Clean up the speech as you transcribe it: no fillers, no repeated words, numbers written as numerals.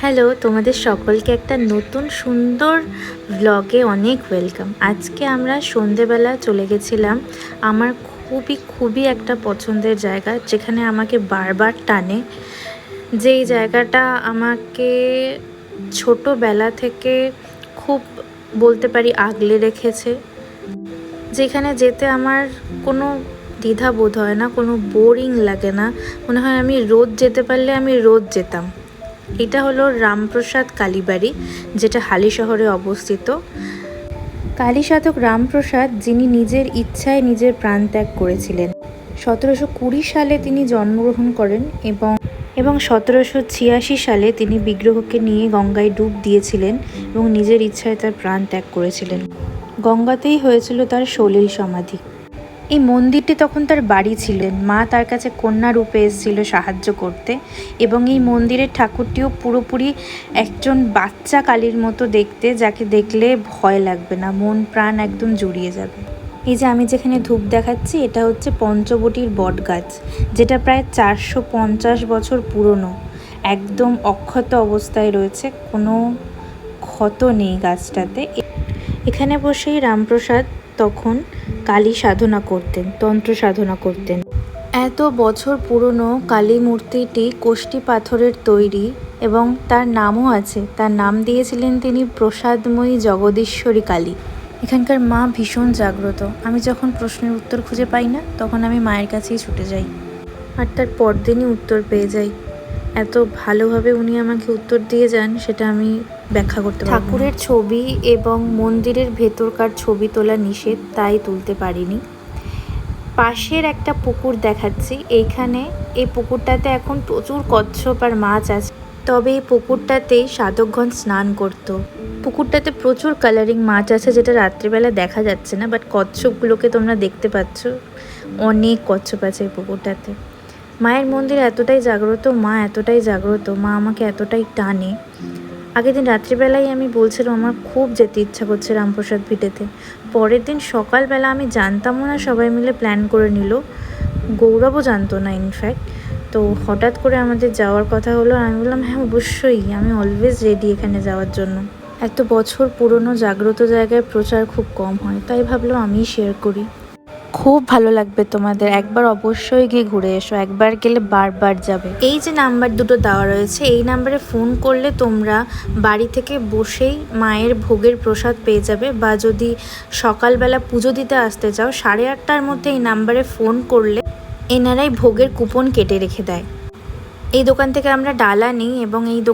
Hello, তোমাদের সকলকে একটা নতুন সুন্দর ব্লগে অনেক ওয়েলকাম। আজকে আমরা সন্ধেবেলা চলে গেছিলাম আমার খুবই একটা পছন্দের জায়গা, যেখানে আমাকে বারবার টানে। যেই জায়গাটা আমাকে ছোটোবেলা থেকে খুব বলতে পারি আগলে রেখেছে, যেখানে যেতে আমার কোনো দ্বিধা বোধ হয় না, কোনো বোরিং লাগে না, মনে হয় আমি রোজ যেতে পারলে আমি রোজ যেতাম। এটা হলো রামপ্রসাদ কালীবাড়ি, যেটা হালিশহরে অবস্থিত। কালীসাধক রামপ্রসাদ, যিনি নিজের ইচ্ছায় নিজের প্রাণ ত্যাগ করেছিলেন। 1720 সালে তিনি জন্মগ্রহণ করেন এবং 1786 সালে তিনি বিগ্রহকে নিয়ে গঙ্গায় ডুব দিয়েছিলেন এবং নিজের ইচ্ছায় তার প্রাণ ত্যাগ করেছিলেন। গঙ্গাতেই হয়েছিল তার সলিল সমাধি। এই মন্দিরটি তখন তার বাড়ি ছিলেন। মা তার কাছে কন্যা রূপে এসেছিল সাহায্য করতে, এবং এই মন্দিরের ঠাকুরটিও পুরোপুরি একজন বাচ্চা কালীর মতো দেখতে, যাকে দেখলে ভয় লাগবে না, মন প্রাণ একদম জুড়িয়ে যাবে। এই যে আমি যেখানে ধূপ দেখাচ্ছি, এটা হচ্ছে পঞ্চবটির বট গাছ, যেটা প্রায় 450 বছর পুরনো, একদম অক্ষত অবস্থায় রয়েছে, কোনো ক্ষত নেই গাছটাতে। এখানে বসেই রামপ্রসাদ তখন কালী সাধনা করতেন, তন্ত্র সাধনা করতেন। এত বছর পুরনো কালী মূর্তিটি কোষ্ঠী পাথরের তৈরি এবং তার নামও আছে। তার নাম দিয়েছিলেন তিনি প্রসাদময়ী জগদীশ্বরী কালী। এখানকার মা ভীষণ জাগ্রত। আমি যখন প্রশ্নের উত্তর খুঁজে পাই না, তখন আমি মায়ের কাছেই ছুটে যাই, আর তার পরদিনই উত্তর পেয়ে যাই। এত ভালোভাবে উনি আমাকে উত্তর দিয়ে যান, সেটা আমি ব্যাখ্যা করতে পারবো না। ঠাকুরের ছবি এবং মন্দিরের ভেতরকার ছবি তোলা নিষেধ, তাই তুলতে পারিনি। পাশের একটা পুকুর দেখাচ্ছি। এই পুকুরটাতে এখন প্রচুর কচ্ছপ আর মাছ আছে, তবে এই পুকুরটাতেই সাধকগণ স্নান করতো। পুকুরটাতে প্রচুর কালারিং মাছ আছে, যেটা রাত্রিবেলা দেখা যাচ্ছে না, বাট কচ্ছপগুলোকে তোমরা দেখতে পাচ্ছ। অনেক কচ্ছপ আছে এই পুকুরটাতে। মায়ের মন্দির এতটাই জাগ্রত, মা আমাকে এতটাই টানে। আগের দিন রাত্রিবেলায় আমি বলছিলাম আমার খুব যেতে ইচ্ছা করছে রামপ্রসাদ ভিটেতে। পরের দিন সকালবেলা আমি জানতামও না, সবাই মিলে প্ল্যান করে নিল, গৌরবও জানতো না ইনফ্যাক্ট। তো হঠাৎ করে আমাদের যাওয়ার কথা হলো, আমি বললাম হ্যাঁ অবশ্যই, আমি অলওয়েজ রেডি এখানে যাওয়ার জন্য। এত বছর পুরনো জাগ্রত জায়গায় প্রচার খুব কম হয়, তাই ভাবলাম আমিই শেয়ার করি। খুব ভালো লাগবে তোমাদের, একবার অবশ্যই গিয়ে ঘুরে এসো, একবার গেলে বারবার যাবে। এই যে নাম্বার দুটো দেওয়া রয়েছে, এই নাম্বারে ফোন করলে তোমরা বাড়ি থেকে বসেই মায়ের ভোগের প্রসাদ পেয়ে যাবে, বা যদি সকালবেলা পুজো দিতে আসতে চাও 8:30টার মধ্যে এই নাম্বারে ফোন করলে এনারাই ভোগের কুপন কেটে রেখে দেয়। এই দোকান থেকে আমরা ডালা নিই এবং এই